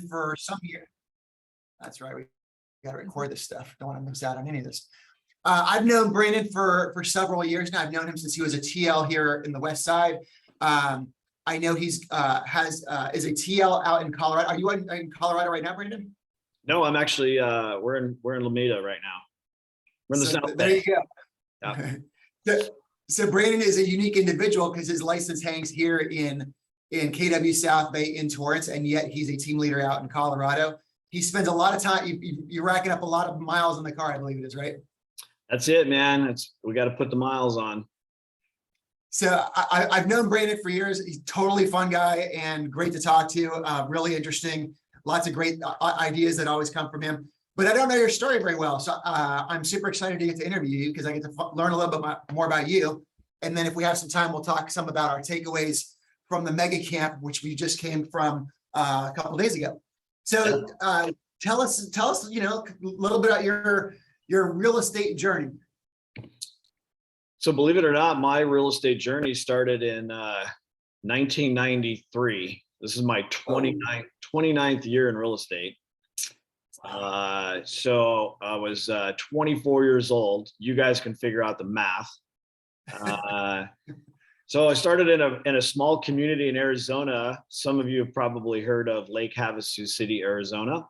for some years. That's right. We got to record this stuff. Don't want to miss out on any of this. I've known Branden for several years now. I've known him since he was a TL here in the West Side. I know he's is a TL out in Colorado. Are you in Colorado right now, Branden? No, I'm actually we're in Lomita right now. We're in the South There Bay. you go. Yeah. So Branden is a unique individual because his license hangs here in KW South Bay in Torrance, and yet he's a team leader out in Colorado. He spends a lot of time. You're racking up a lot of miles in the car, I believe it is, right? That's it, man. We got to put the miles on. So I've known Branden for years. He's a totally fun guy and great to talk to. Really interesting. Lots of great ideas that always come from him. But I don't know your story very well. So I'm super excited to get to interview you because I get to learn a little bit more about you. And then if we have some time, we'll talk some about our takeaways from the mega camp, which we just came from a couple of days ago. So tell us, a little bit about your real estate journey. So believe it or not, my real estate journey started in 1993. This is my 29th year in real estate. So I was 24 years old. You guys can figure out the math. So I started in a small community in Arizona. Some of you have probably heard of Lake Havasu City, Arizona.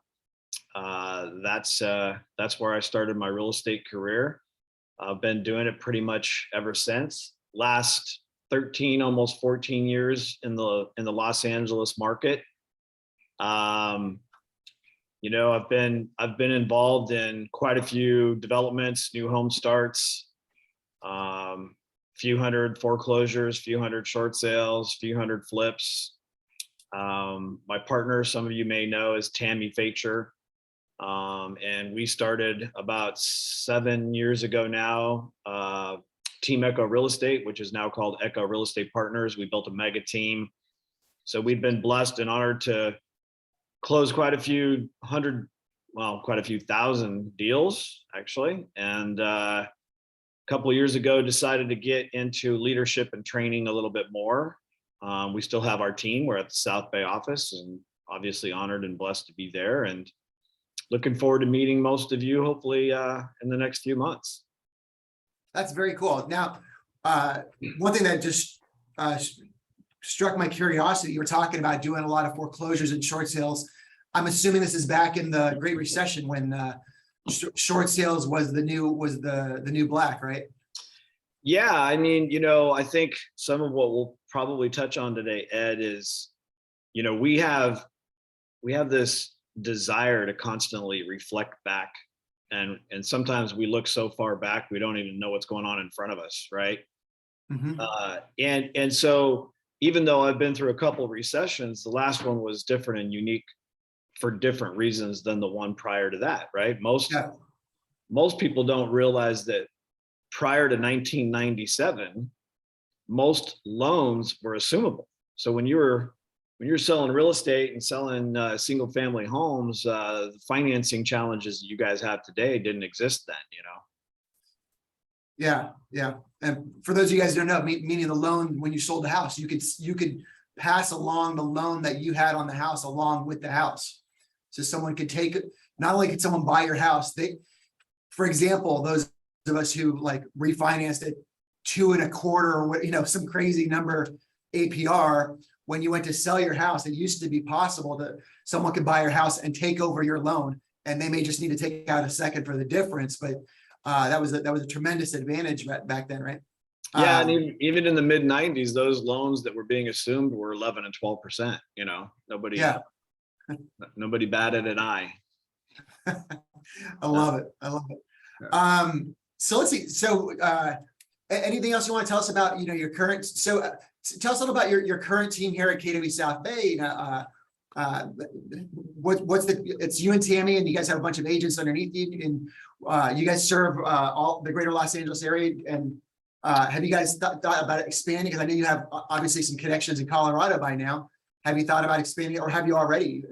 That's where I started my real estate career. I've been doing it pretty much ever since. Last 13, almost 14 years in the Los Angeles market. I've been involved in quite a few developments, new home starts, few hundred foreclosures, few hundred short sales, few hundred flips. My partner, some of you may know, is Tammy Facher. And we started about 7 years ago now, Team Echo Real Estate, which is now called Echo Real Estate Partners. We built a mega team. So we've been blessed and honored to close quite a few thousand deals, actually. And a couple of years ago, decided to get into leadership and training a little bit more. We still have our team. We're at the South Bay office, and obviously honored and blessed to be there. And looking forward to meeting most of you, hopefully in the next few months. That's very cool. Now, one thing that just struck my curiosity, you were talking about doing a lot of foreclosures and short sales. I'm assuming this is back in the Great Recession when short sales was the new black, right? Yeah, I mean, I think some of what we'll probably touch on today, Ed, is, we have this desire to constantly reflect back, and sometimes we look so far back we don't even know what's going on in front of us, right? Mm-hmm. And so even though I've been through a couple of recessions, the last one was different and unique for different reasons than the one prior to that, right? Most people don't realize that prior to 1997, most loans were assumable. So when you're selling real estate and selling single family homes, the financing challenges that you guys have today didn't exist then, Yeah. And for those of you guys who don't know, meaning the loan, when you sold the house, you could pass along the loan that you had on the house along with the house. So someone could take it. Not only could someone buy your house, for example, those of us who like refinanced it 2.25 or some crazy number APR. When you went to sell your house, it used to be possible that someone could buy your house and take over your loan, and they may just need to take out a second for the difference. But that was a tremendous advantage back then, right? Yeah, and even in the mid 90s, those loans that were being assumed were 11 and 12%. Nobody batted an eye. I love it. So let's see. So anything else you want to tell us about, your current? So tell us a little about your current team here at KW South Bay. It's you and Tammy, and you guys have a bunch of agents underneath you, and you guys serve all the greater Los Angeles area. And have you guys thought about expanding? Because I know you have obviously some connections in Colorado by now. Have you thought about expanding, or have you already?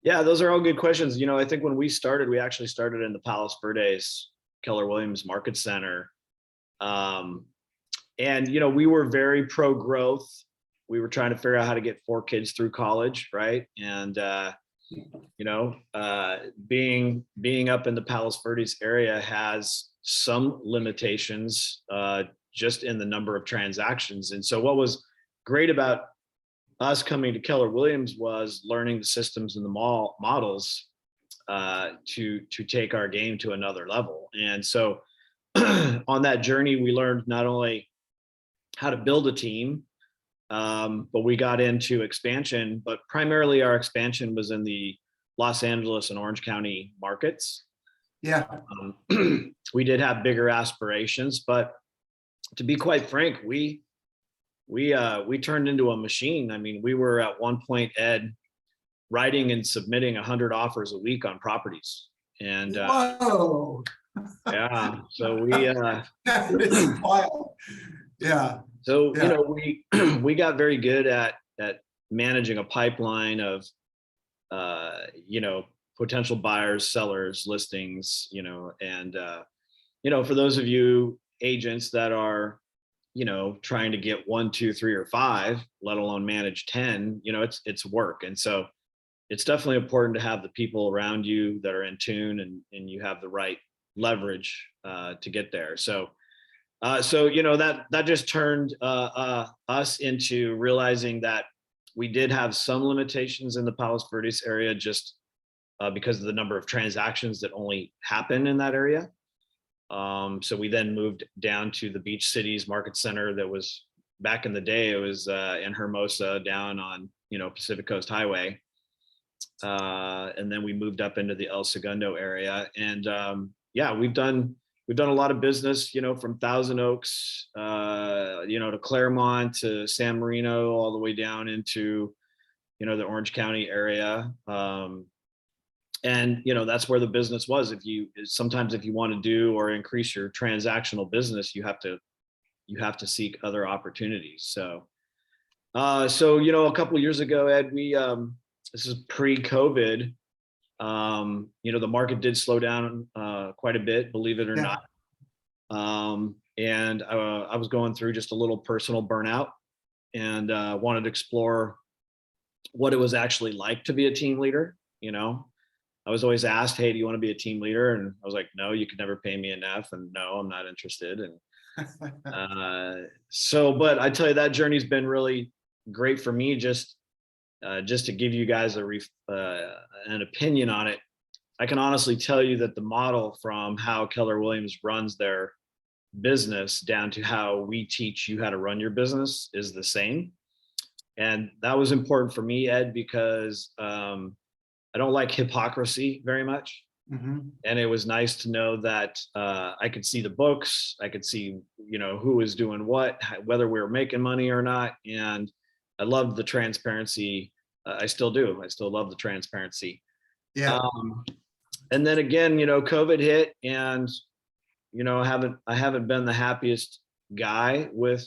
Yeah, those are all good questions. I think when we started, we actually started in the Palos Verdes Keller Williams Market Center. And we were very pro growth. we were trying to figure out how to get 4 kids through college, right? And being up in the Palos Verdes area has some limitations just in the number of transactions. And so what was great about us coming to Keller Williams was learning the systems and the models to take our game to another level. And so on that journey, we learned not only how to build a team, but we got into expansion, but primarily our expansion was in the Los Angeles and Orange County markets. Yeah. We did have bigger aspirations, but to be quite frank, we turned into a machine. I mean, we were at one point, Ed, writing and submitting 100 offers a week on properties. And whoa. Yeah, so we It's wild. Yeah. So Yeah. we got very good at managing a pipeline of potential buyers, sellers, listings, and for those of you agents that are trying to get 1, 2, 3, or 5, let alone manage 10, it's work. And so it's definitely important to have the people around you that are in tune and you have the right leverage to get there. So that just turned us into realizing that we did have some limitations in the Palos Verdes area just because of the number of transactions that only happen in that area. So we then moved down to the Beach Cities Market Center that was, back in the day, it was in Hermosa down on Pacific Coast Highway. And then we moved up into the El Segundo area. And we've done a lot of business, from Thousand Oaks, to Claremont, to San Marino, all the way down into, the Orange County area. And that's where the business was. Sometimes if you want to do or increase your transactional business, you have to seek other opportunities. So, a couple of years ago, Ed, this is pre-COVID. The market did slow down quite a bit, believe it or not. And I was going through just a little personal burnout and wanted to explore what it was actually like to be a team leader. I was always asked, hey, do you want to be a team leader? And I was like, no, you could never pay me enough. And no, I'm not interested. And but I tell you, that journey's been really great for me. Just to give you guys an opinion on it, I can honestly tell you that the model from how Keller Williams runs their business down to how we teach you how to run your business is the same. And that was important for me, Ed, because I don't like hypocrisy very much. Mm-hmm. And it was nice to know that I could see the books, I could see, who was doing what, whether we were making money or not. And I loved the transparency. I still do. I still love the transparency. Yeah. And then again, COVID hit, and I haven't been the happiest guy with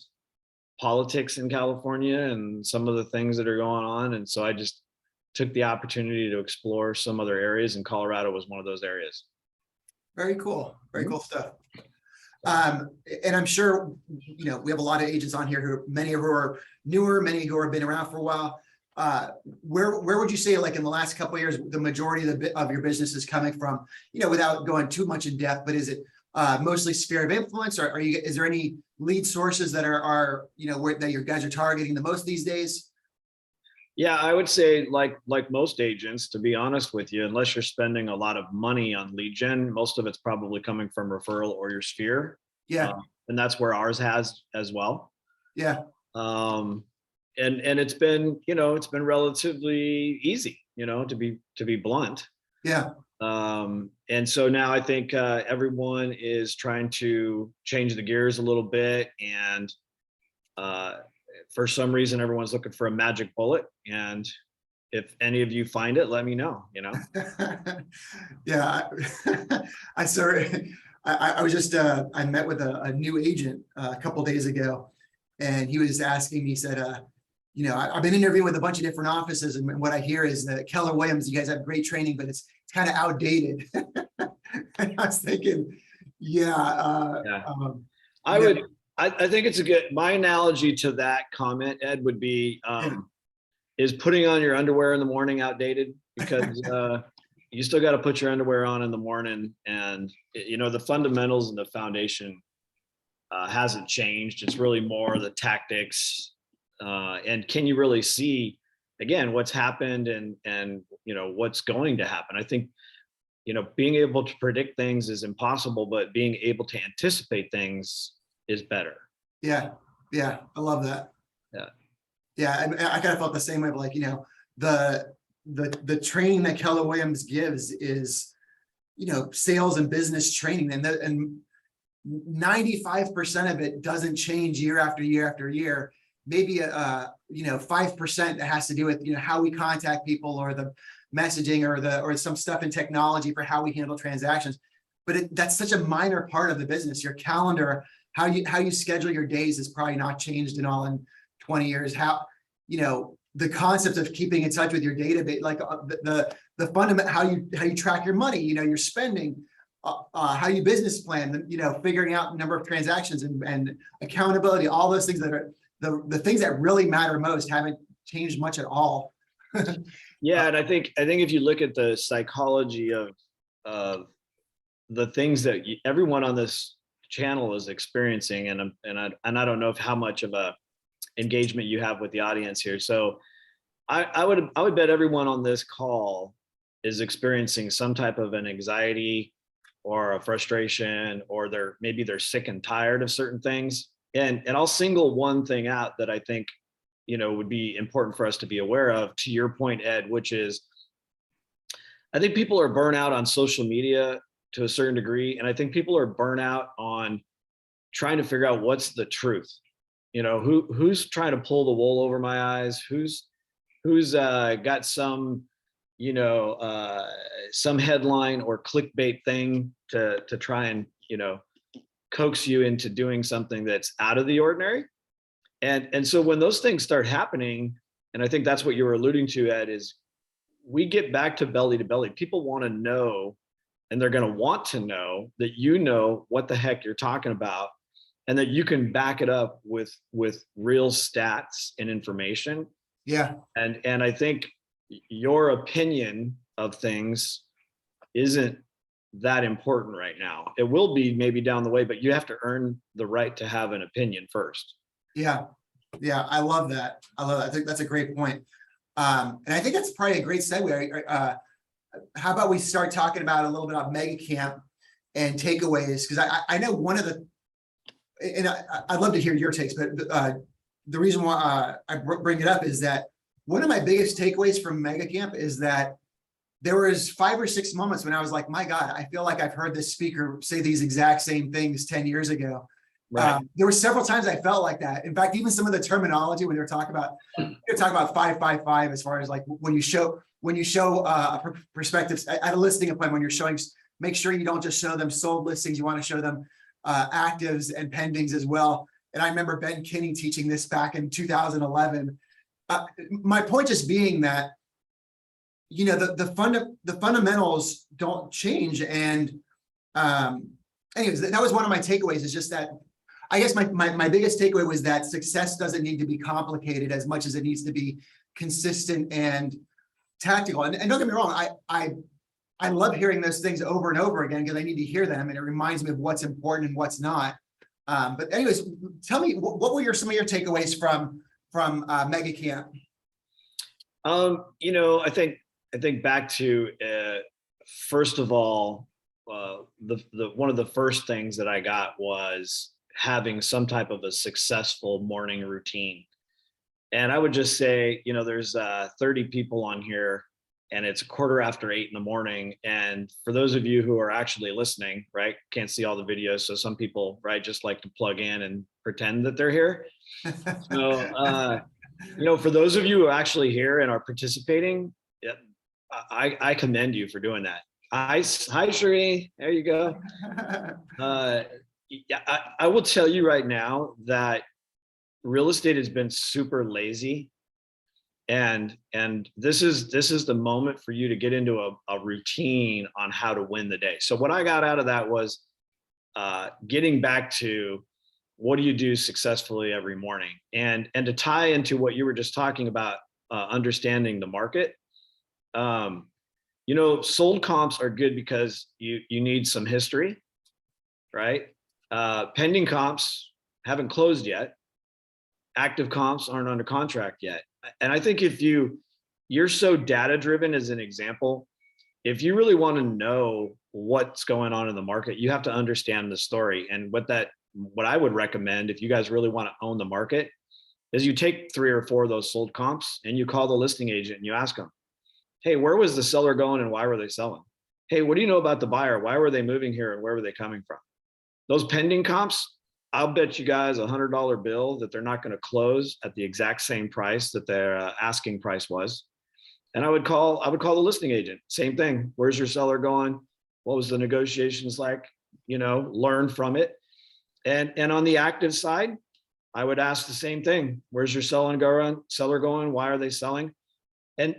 politics in California and some of the things that are going on. And so I just took the opportunity to explore some other areas, and Colorado was one of those areas. Very cool. Very cool stuff. And I'm sure, we have a lot of agents on here many who are newer, many who have been around for a while. Where would you say, like in the last couple of years, the majority of your business is coming from, without going too much in depth, but is it mostly sphere of influence, or is there any lead sources that are that your guys are targeting the most these days? Yeah, I would say like most agents, to be honest with you, unless you're spending a lot of money on lead gen, most of it's probably coming from referral or your sphere. Yeah. And that's where ours has as well. Yeah. And it's been, it's been relatively easy, to be blunt. Yeah. And so now I think everyone is trying to change the gears a little bit, and for some reason, everyone's looking for a magic bullet. And if any of you find it, let me know, Yeah, I was just, I met with a new agent a couple days ago, and he was asking me, he said, I've been interviewing with a bunch of different offices, and what I hear is that Keller Williams, you guys have great training, but it's kind of outdated. And I was thinking, I I think it's a good, my analogy to that comment, Ed, would be, is putting on your underwear in the morning outdated? Because you still got to put your underwear on in the morning, and the fundamentals and the foundation hasn't changed. It's really more the tactics, and can you really see again what's happened and what's going to happen. I think being able to predict things is impossible, but being able to anticipate things is better. Yeah, I love that. Yeah, I kind of felt the same way, but like, the training that Keller Williams gives is, sales and business training, and 95% of it doesn't change year after year after year. Maybe 5% that has to do with how we contact people, or the messaging, or some stuff in technology for how we handle transactions. But that's such a minor part of the business. Your calendar, how you schedule your days, has probably not changed in 20 years. How the concept of keeping in touch with your database, like the fundament, how you track your money, your spending, how you business plan, figuring out the number of transactions and accountability, all those things that are the things that really matter most haven't changed much at all. Yeah, and I think if you look at the psychology of the things that everyone on this channel is experiencing, and I don't know how much of a engagement you have with the audience here. So I would bet everyone on this call is experiencing some type of an anxiety or a frustration, or maybe they're sick and tired of certain things. And I'll single one thing out that I think would be important for us to be aware of, to your point, Ed, which is I think people are burnt out on social media to a certain degree, and I think people are burnt out on trying to figure out what's the truth. Who's trying to pull the wool over my eyes, who's got some some headline or clickbait thing to try and coax you into doing something that's out of the ordinary. And so when those things start happening, and I think that's what you were alluding to, Ed, is we get back to belly, people want to know, and they're going to want to know that what the heck you're talking about, and that you can back it up with real stats and information. Yeah. And I think your opinion of things isn't that important right now. It will be maybe down the way, but you have to earn the right to have an opinion first. Yeah. I love that. I think that's a great point. And I think that's probably a great segue. How about we start talking about a little bit about Mega Camp and takeaways? Because I know one of the, and I'd love to hear your takes, but the reason why I bring it up is that one of my biggest takeaways from Mega Camp is that there was 5 or 6 moments when I was like, my God, I feel like I've heard this speaker say these exact same things 10 years ago. Right. There were several times I felt like that. In fact, even some of the terminology when you're talking about 555, as far as like when you show a perspective at a listing appointment, when you're showing, make sure you don't just show them sold listings. You want to show them actives and pendings as well. And I remember Ben Kinney teaching this back in 2011. My point just being that, the fundamentals don't change. And anyways, that was one of my takeaways, is just that I guess my biggest takeaway was that success doesn't need to be complicated as much as it needs to be consistent and tactical. And don't get me wrong, I love hearing those things over and over again, because I need to hear them, and it reminds me of what's important and what's not. But anyways, tell me, what were some of your takeaways from Mega Camp? I think back to first of all, the one of the first things that I got was having some type of a successful morning routine. And I would just say, there's 30 people on here, and it's 8:15 in the morning. And for those of you who are actually listening, right, can't see all the videos. So some people, right, just like to plug in and pretend that they're here. So, for those of you who are actually here and are participating, I commend you for doing that. Hi, Sheree. There you go. I will tell you right now that real estate has been super lazy, and this is the moment for you to get into a routine on how to win the day. So what I got out of that was getting back to what do you do successfully every morning? And to tie into what you were just talking about, understanding the market, sold comps are good because you need some history, right? Pending comps haven't closed yet. Active comps aren't under contract yet. And I think if you're so data driven, as an example, if you really want to know what's going on in the market, you have to understand the story. And what I would recommend, if you guys really want to own the market, is you take 3 or 4 of those sold comps and you call the listing agent and you ask them, hey, where was the seller going and why were they selling? Hey, what do you know about the buyer? Why were they moving here and where were they coming from? Those pending comps, I'll bet you guys $100 bill that they're not going to close at the exact same price that their asking price was. And I would call the listing agent. Same thing. Where's your seller going? What was the negotiations like? Learn from it. And on the active side, I would ask the same thing. Where's your seller going? Why are they selling? And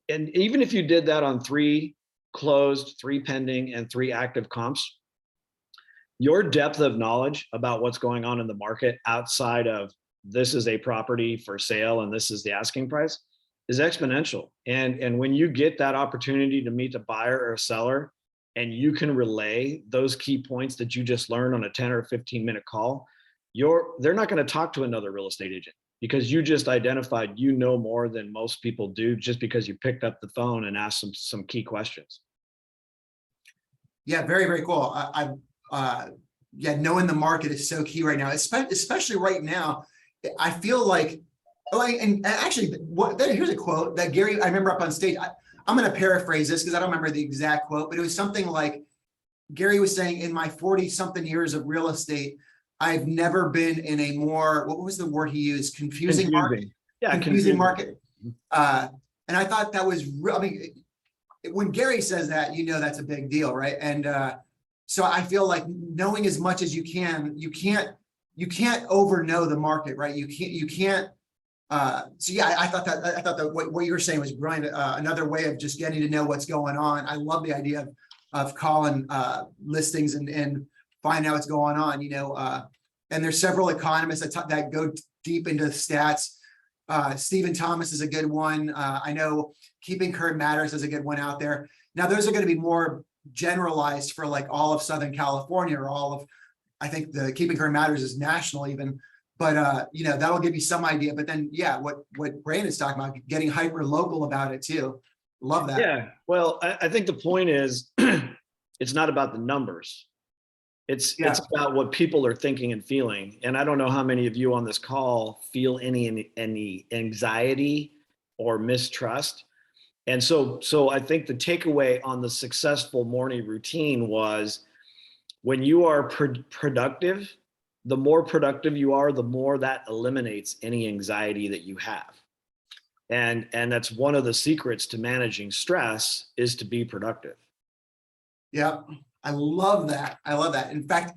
even if you did that on 3 closed, 3 pending, and 3 active comps, your depth of knowledge about what's going on in the market outside of this is a property for sale and this is the asking price is exponential. And when you get that opportunity to meet a buyer or a seller, and you can relay those key points that you just learned on a 10 or 15-minute call, they're not going to talk to another real estate agent because you just identified more than most people do just because you picked up the phone and asked some key questions. Yeah, very, very cool. Knowing the market is so key right now, especially right now. I feel like, and actually, here's a quote that Gary, I remember up on stage. I'm going to paraphrase this because I don't remember the exact quote, but it was something like Gary was saying, in my 40-something years of real estate, I've never been in a more, what was the word he used? Confusing market. Yeah, confusing market. And I thought that was real. I mean, when Gary says that, that's a big deal, right? And so I feel like knowing as much as you can't over know the market, right? You can't. So yeah, I thought that what you were saying was brilliant. Another way of just getting to know what's going on. I love the idea of calling listings and finding out what's going on. And there's several economists that go deep into stats. Stephen Thomas is a good one. I know Keeping Current Matters is a good one out there. Now those are going to be more generalized for like all of Southern California or all of, I think the Keeping Current Matters is national even. But that'll give you some idea. But then, yeah, what Brandon's talking about, getting hyper local about it too. Love that. Yeah. Well, I think the point is, it's not about the numbers. It's about what people are thinking and feeling. And I don't know how many of you on this call feel any anxiety or mistrust. And so I think the takeaway on the successful morning routine was, when you are productive, the more productive you are, the more that eliminates any anxiety that you have. And that's one of the secrets to managing stress, is to be productive. Yeah, I love that. In fact,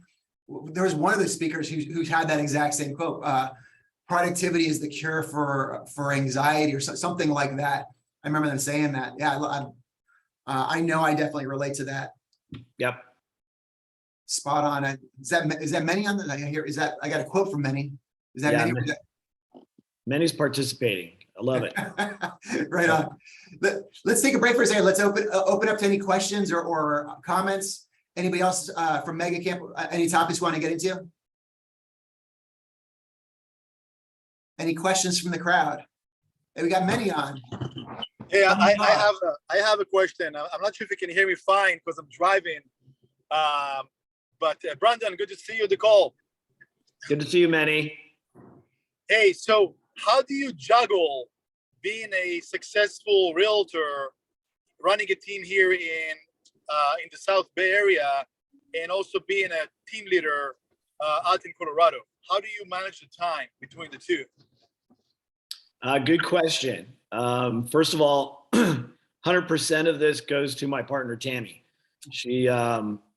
there was one of the speakers who had that exact same quote. Productivity is the cure for anxiety, or something like that. I remember them saying that. Yeah, I know I definitely relate to that. Yep. Spot on. Is that Manny on the? I got a quote from Manny. Is that Manny? Manny's participating. I love it. Right on. Let's take a break for a second. Let's open up to any questions or comments. Anybody else from Mega Camp? Any topics you want to get into? Any questions from the crowd? Hey, we got Manny on. Hey, I have a question. I'm not sure if you can hear me fine because I'm driving. But Branden, good to see you on the call. Good to see you, Manny. Hey, so how do you juggle being a successful realtor, running a team here in the South Bay area, and also being a team leader out in Colorado? How do you manage the time between the two? Good question. First of all, 100% of this goes to my partner, Tammy.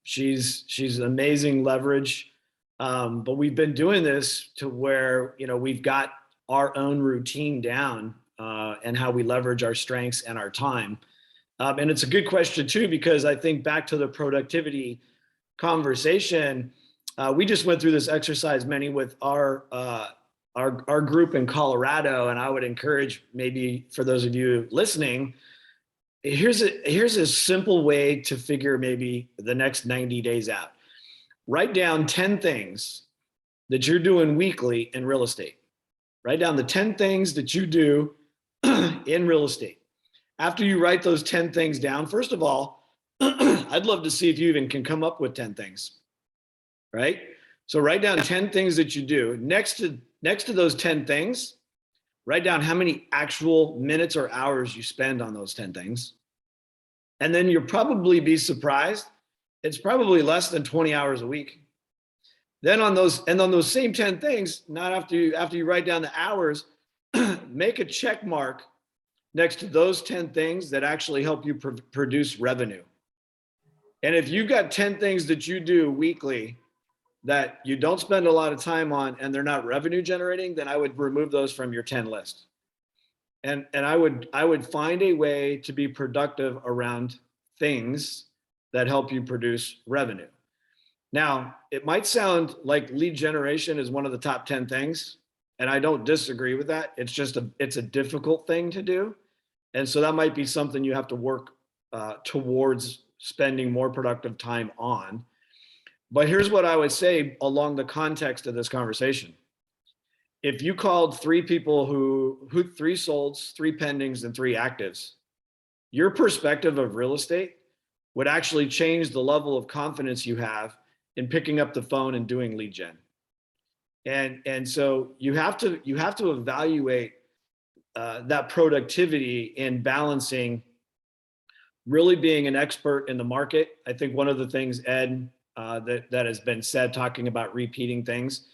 She's amazing leverage. But we've been doing this to where, we've got our own routine down and how we leverage our strengths and our time. And it's a good question too, because I think back to the productivity conversation, we just went through this exercise, many with our group in Colorado, and I would encourage, maybe for those of you listening, here's a simple way to figure maybe the next 90 days out. Write down 10 things that you're doing weekly in real estate. Write down the 10 things that you do in real estate. After you write those 10 things down, first of all, I'd love to see if you even can come up with 10 things, right? So write down 10 things that you do. Next to those 10 things, write down how many actual minutes or hours you spend on those 10 things. And then you'll probably be surprised. It's probably less than 20 hours a week. Then on those same 10 things, not after you write down the hours, make a check mark next to those 10 things that actually help you produce revenue. And if you've got 10 things that you do weekly that you don't spend a lot of time on and they're not revenue generating, then I would remove those from your 10 list. And I would find a way to be productive around things that help you produce revenue. Now, it might sound like lead generation is one of the top 10 things, and I don't disagree with that. It's just it's a difficult thing to do. And so that might be something you have to work towards spending more productive time on. But here's what I would say along the context of this conversation. If you called 3 people who 3 solds, 3 pendings, and 3 actives, your perspective of real estate would actually change the level of confidence you have in picking up the phone and doing lead gen. And so you have to evaluate that productivity in balancing really being an expert in the market. I think one of the things, Ed, that has been said, talking about repeating things,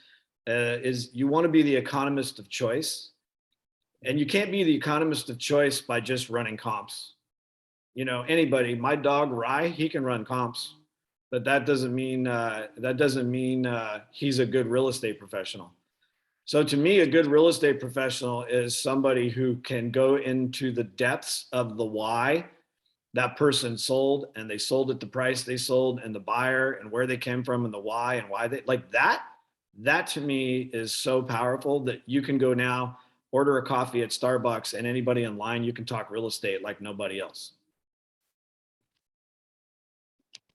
is you want to be the economist of choice. And you can't be the economist of choice by just running comps. You know, anybody, my dog Rye, he can run comps, but that doesn't mean he's a good real estate professional. So to me, a good real estate professional is somebody who can go into the depths of the why that person sold, and they sold at the price they sold, and the buyer and where they came from and the why and why they like that. That to me is so powerful that you can go now, order a coffee at Starbucks, and anybody online, you can talk real estate like nobody else.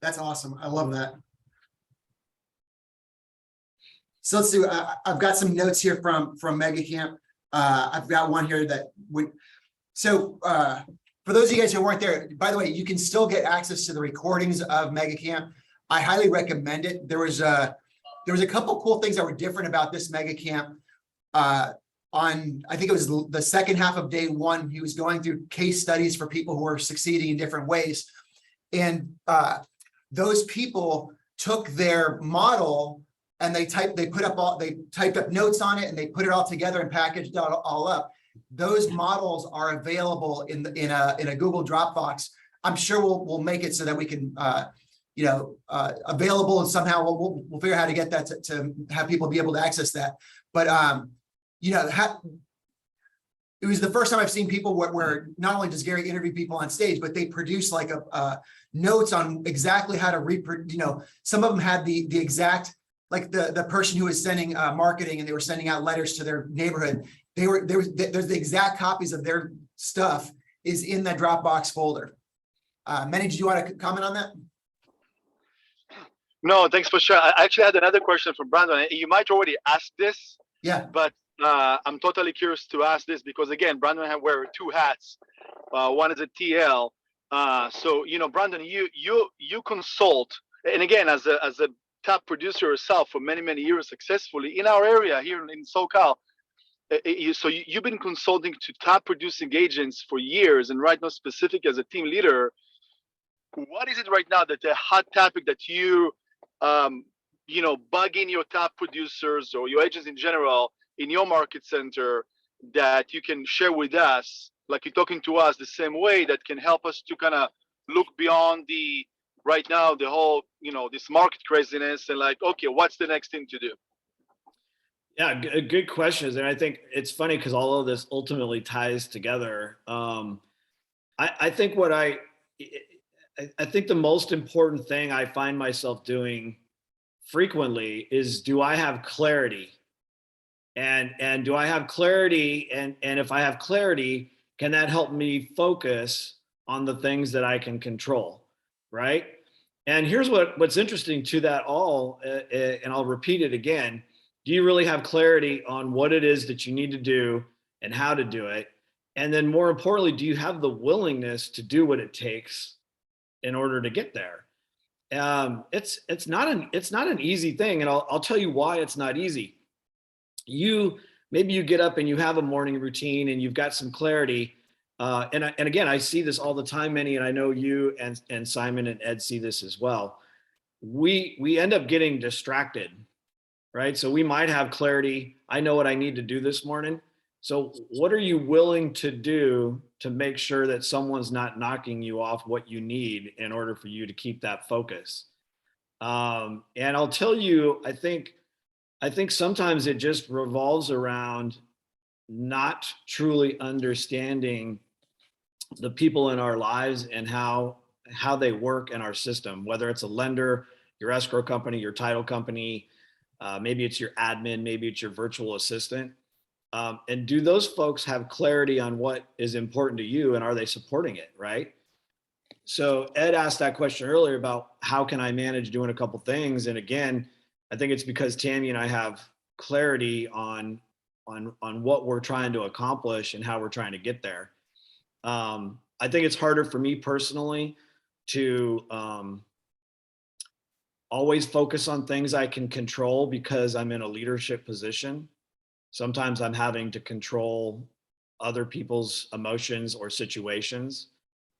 That's awesome. I love that. So let's see. I've got some notes here from Mega Camp. I've got one here that would. So for those of you guys who weren't there, by the way, you can still get access to the recordings of Mega Camp. I highly recommend it. There was a couple cool things that were different about this Mega Camp. I think it was the second half of day 1, he was going through case studies for people who are succeeding in different ways, and those people took their model and they typed up notes on it, and they put it all together and packaged it all up. Those models are available in a Google Dropbox. I'm sure we'll make it so that we can available, and somehow we'll figure out how to get that to have people be able to access that. But it was the first time I've seen people where not only does Gary interview people on stage, but they produce like a notes on exactly how to reproduce. Some of them had the exact, like the person who was sending marketing, and they were sending out letters to their neighborhood. There's the exact copies of their stuff is in that Dropbox folder. Manny, did you want to comment on that? No, thanks for sure. I actually had another question for Brandon. You might already ask this. Yeah. But I'm totally curious to ask this because, again, Brandon wears 2 hats. One is a TL. So Brandon, you consult, and again, as a top producer yourself for many years successfully in our area here in SoCal. So you've been consulting to top producing agents for years, and right now, specific as a team leader, what is it right now that the hot topic that you bugging your top producers or your agents in general in your market center that you can share with us, like you're talking to us the same way, that can help us to kind of look beyond the right now, the whole, this market craziness, and like, okay, what's the next thing to do? Yeah, good questions. And I think it's funny because all of this ultimately ties together. I think I think the most important thing I find myself doing frequently is, do I have clarity? And do I have clarity? And if I have clarity, can that help me focus on the things that I can control, right? And here's what's interesting to that all, and I'll repeat it again. Do you really have clarity on what it is that you need to do and how to do it? And then more importantly, do you have the willingness to do what it takes in order to get there? It's not an easy thing, and I'll tell you why it's not easy. Maybe you get up and you have a morning routine and you've got some clarity. And again, I see this all the time, Manny, and I know you and Simon and Ed see this as well. We end up getting distracted, right? So we might have clarity. I know what I need to do this morning. So what are you willing to do to make sure that someone's not knocking you off what you need in order for you to keep that focus? And I'll tell you, I think sometimes it just revolves around not truly understanding the people in our lives and how they work in our system, whether it's a lender, your escrow company, your title company, maybe it's your admin, maybe it's your virtual assistant. And do those folks have clarity on what is important to you, and are they supporting it, right? So Ed asked that question earlier about how can I manage doing a couple things? And again, I think it's because Tammy and I have clarity on what we're trying to accomplish and how we're trying to get there. I think it's harder for me personally to always focus on things I can control because I'm in a leadership position. Sometimes I'm having to control other people's emotions or situations.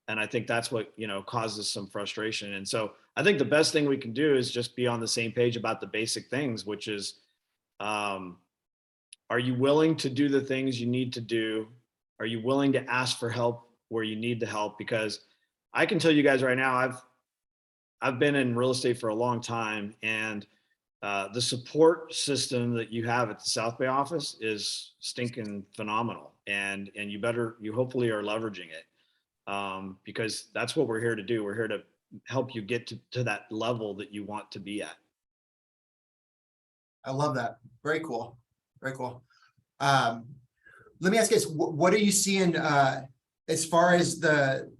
And I think that's what, causes some frustration. And so I think the best thing we can do is just be on the same page about the basic things, which is, are you willing to do the things you need to do? Are you willing to ask for help where you need the help? Because I can tell you guys right now, I've been in real estate for a long time, and the support system that you have at the South Bay office is stinking phenomenal. And you hopefully are leveraging it, because that's what we're here to do. We're here to help you get to that level that you want to be at. I love that. Very cool. Very cool. Let me ask you this, what are you seeing as far as the,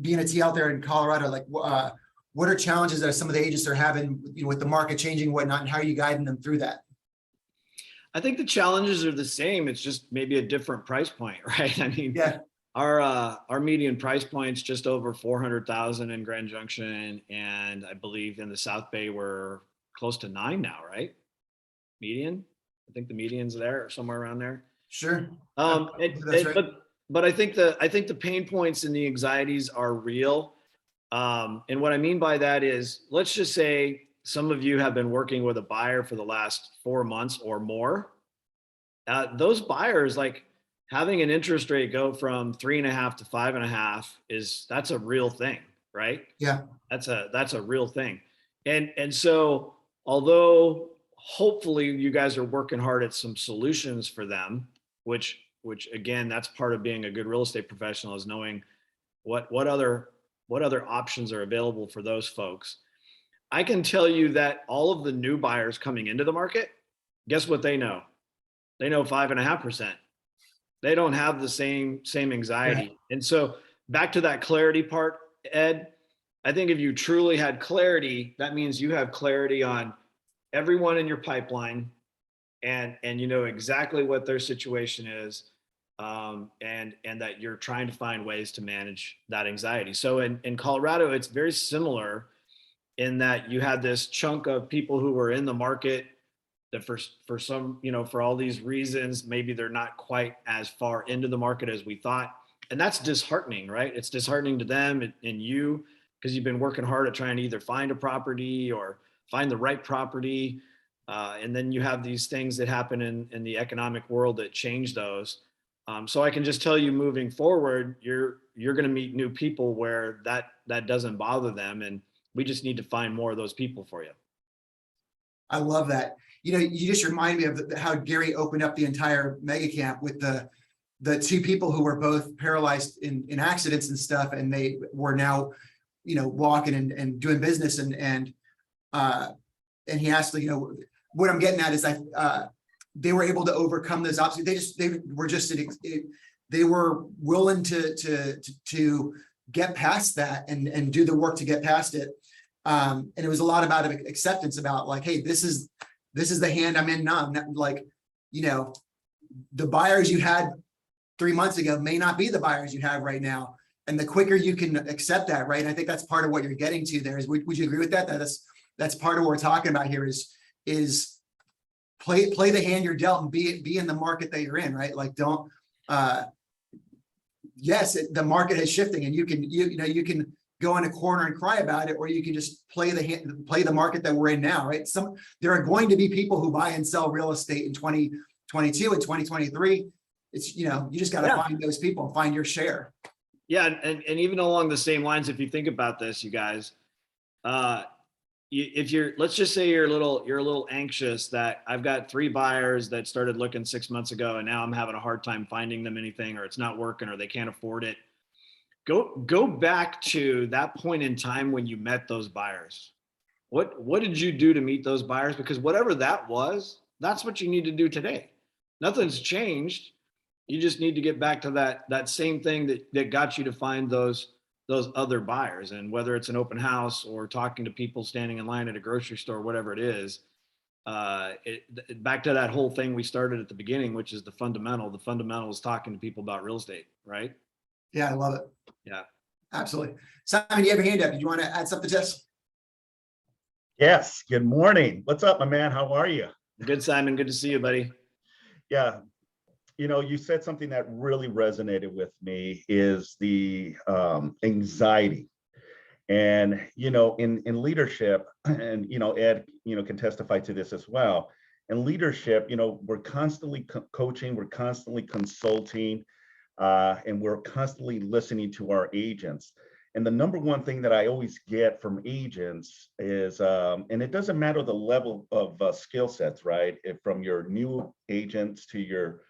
being a T out there in Colorado, like what are challenges that some of the agents are having, with the market changing and whatnot, and how are you guiding them through that? I think the challenges are the same. It's just maybe a different price point, right? I mean, yeah. Our median price point's just over 400,000 in Grand Junction, and I believe in the South Bay we're close to 9 now, right? Median. I think the median's there or somewhere around there. Sure. That's right. But I think the pain points and the anxieties are real. And what I mean by that is, let's just say some of you have been working with a buyer for the last 4 months or more. Those buyers, like, having an interest rate go from 3.5 to 5.5 that's a real thing, right? Yeah. That's a real thing. And so, although hopefully you guys are working hard at some solutions for them, which again, that's part of being a good real estate professional, is knowing what other options are available for those folks. I can tell you that all of the new buyers coming into the market, guess what they know? They know 5.5%. They don't have the same anxiety. Right. And so back to that clarity part, Ed, I think if you truly had clarity, that means you have clarity on everyone in your pipeline, and you know exactly what their situation is, and that you're trying to find ways to manage that anxiety. So in Colorado, it's very similar in that you had this chunk of people who were in the market that for some, for all these reasons, maybe they're not quite as far into the market as we thought. And that's disheartening, right? It's disheartening to them and you, because you've been working hard at trying to either find a property or find the right property. And then you have these things that happen in the economic world that change those. So I can just tell you, moving forward, you're going to meet new people where that doesn't bother them. And we just need to find more of those people for you. I love that. You just remind me of how Gary opened up the entire mega camp with the two people who were both paralyzed in accidents and stuff, and they were now, walking and doing business, and and he asked, you know, what I'm getting at is they were able to overcome those obstacles. They were willing to get past that and do the work to get past it. And it was a lot about acceptance, about like, hey, this is the hand I'm in now. Like, you know, the buyers you had 3 months ago may not be the buyers you have right now. And the quicker you can accept that, right? And I think that's part of what you're getting to there. Is would you agree with that? That's part of what we're talking about here is play the hand you're dealt and be in the market that you're in, right? Like don't yes, the market is shifting, and you can go in a corner and cry about it, or you can just play the market that we're in now, right? There are going to be people who buy and sell real estate in 2022 and 2023. It's, you know, you just got to find those people and find your share. Yeah, and even along the same lines, if you think about this, you guys, if you're, let's just say you're a little anxious that I've got 3 buyers that started looking 6 months ago, and now I'm having a hard time finding them anything, or it's not working, or they can't afford it. Go back to that point in time when you met those buyers. What did you do to meet those buyers? Because whatever that was, that's what you need to do today. Nothing's changed. You just need to get back to that same thing that got you to find those other buyers. And whether it's an open house or talking to people standing in line at a grocery store, whatever it is, back to that whole thing we started at the beginning, which is the fundamental. The fundamental is talking to people about real estate, right? Yeah, I love it. Yeah, absolutely. Simon, you have your hand up. Did you want to add something to this? Yes. Good morning. What's up, my man? How are you? Good, Simon. Good to see you, buddy. Yeah. You know, you said something that really resonated with me, is the anxiety. And, you know, in leadership, and, you know, Ed, you know, can testify to this as well. In leadership, you know, we're constantly coaching, we're constantly consulting, and we're constantly listening to our agents. And the number one thing that I always get from agents is, and it doesn't matter the level of skill sets, right? From your new agents to your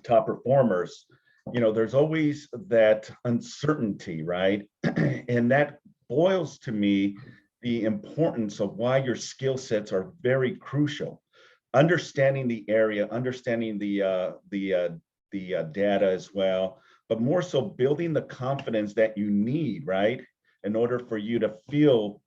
top performers, you know, there's always that uncertainty, right? And that boils to me the importance of why your skill sets are very crucial. Understanding the area, understanding the data as well, but more so building the confidence that you need, right? In order for you to feel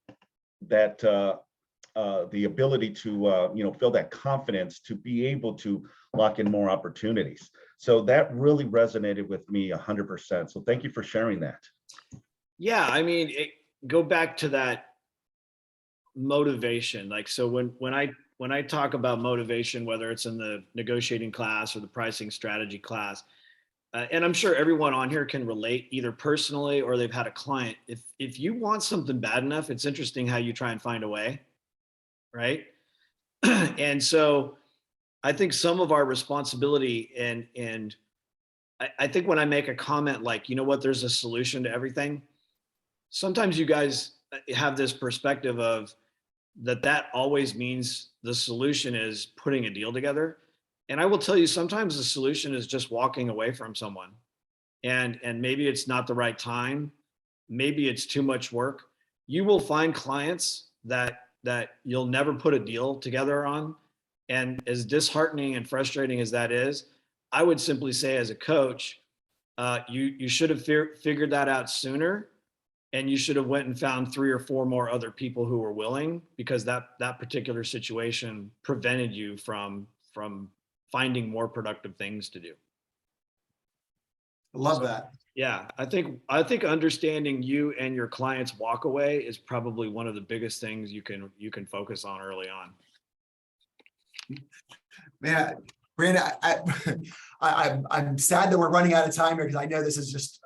that the ability to you know, feel that confidence to be able to lock in more opportunities. So that really resonated with me 100%. So thank you for sharing that. Yeah, I mean, go back to that motivation. Like, so when I talk about motivation, whether it's in the negotiating class or the pricing strategy class, and I'm sure everyone on here can relate, either personally or they've had a client. If you want something bad enough, it's interesting how you try and find a way, right? And so I think some of our responsibility, and I think when I make a comment like, you know what, there's a solution to everything. Sometimes you guys have this perspective of that always means the solution is putting a deal together. And I will tell you, sometimes the solution is just walking away from someone. And maybe it's not the right time. Maybe it's too much work. You will find clients that you'll never put a deal together on. And as disheartening and frustrating as that is, I would simply say, as a coach, you should have figured that out sooner. And you should have went and found 3 or 4 more other people who were willing, because that particular situation prevented you from finding more productive things to do. I love that. Yeah, I think understanding you and your clients' walk away is probably one of the biggest things you can focus on early on. Man, Brandon, I'm sad that we're running out of time here, because I know this is just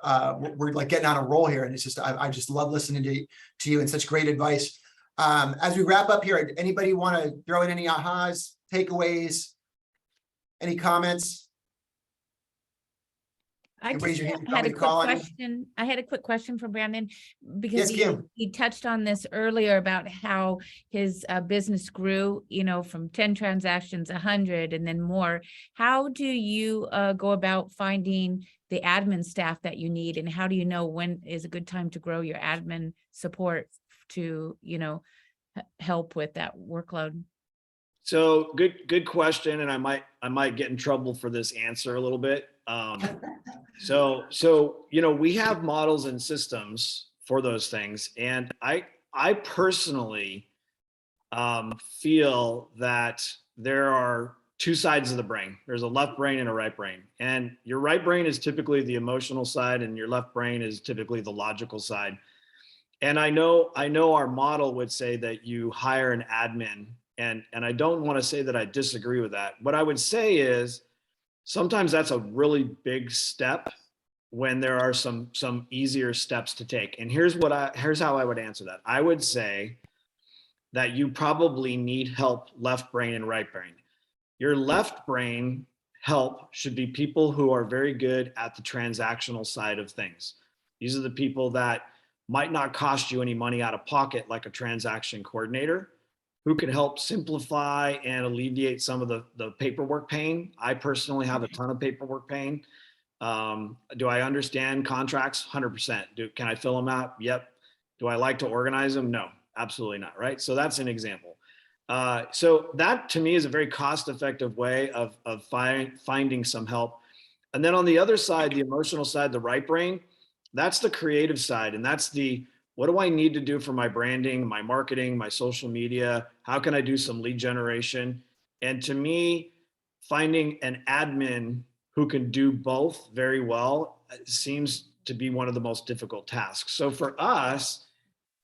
we're like getting on a roll here, and it's just I just love listening to you and such great advice. As we wrap up here, anybody want to throw in any ahas, takeaways, any comments? I Raise your just hand. had a Somebody quick call on you. question. I had a quick question for Branden, because Yes, Kim. he touched on this earlier about how his business grew, you know, from 10 transactions, 100, and then more. How do you go about finding the admin staff that you need, and how do you know when is a good time to grow your admin support to, you know, help with that workload? So good question. And I might get in trouble for this answer a little bit. So, we have models and systems for those things. And I personally feel that there are two sides of the brain. There's a left brain and a right brain. And your right brain is typically the emotional side, and your left brain is typically the logical side. And I know our model would say that you hire an admin, and I don't want to say that I disagree with that. What I would say is sometimes that's a really big step when there are some easier steps to take. And here's how I would answer that. I would say that you probably need help left brain and right brain. Your left brain help should be people who are very good at the transactional side of things. These are the people that might not cost you any money out of pocket, like a transaction coordinator, who can help simplify and alleviate some of the paperwork pain. I personally have a ton of paperwork pain. Do I understand contracts? 100%. Can I fill them out? Yep. Do I like to organize them? No, absolutely not. Right. So that's an example. So that to me is a very cost-effective way of finding some help. And then on the other side, the emotional side, the right brain, that's the creative side. And that's what do I need to do for my branding, my marketing, my social media? How can I do some lead generation? And to me, finding an admin who can do both very well seems to be one of the most difficult tasks. So for us,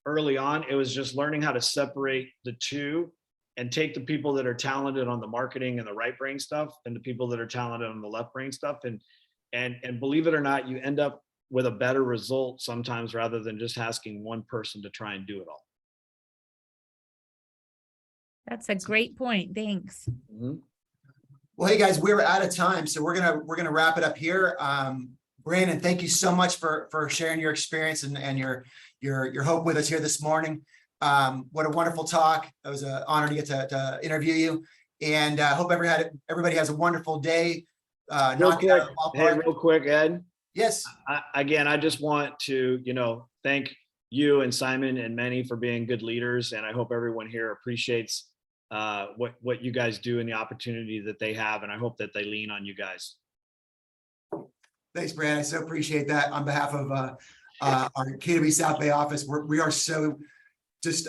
early on, it was just learning how to separate the two and take the people that are talented on the marketing and the right brain stuff and the people that are talented on the left brain stuff. And believe it or not, you end up with a better result sometimes rather than just asking one person to try and do it all. That's a great point. Thanks. Mm-hmm. Well, hey guys, we're out of time, so we're gonna wrap it up here. Branden, thank you so much for sharing your experience and your hope with us here this morning. What a wonderful talk. It was an honor to get to interview you, and hope everybody has a wonderful day. Real quick, Ed. Yes. I just want to, thank you and Simon and Manny for being good leaders. And I hope everyone here appreciates what you guys do and the opportunity that they have. And I hope that they lean on you guys. Thanks, Branden. I so appreciate that. On behalf of our KW South Bay office, we are so just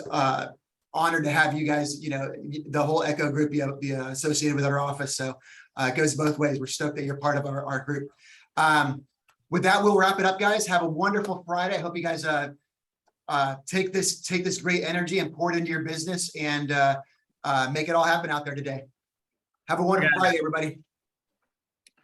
honored to have you guys, the whole Echo group be associated with our office. So it goes both ways. We're stoked that you're part of our group. With that, we'll wrap it up, guys. Have a wonderful Friday. I hope you guys take this great energy and pour it into your business and make it all happen out there today. Have a wonderful Friday, everybody.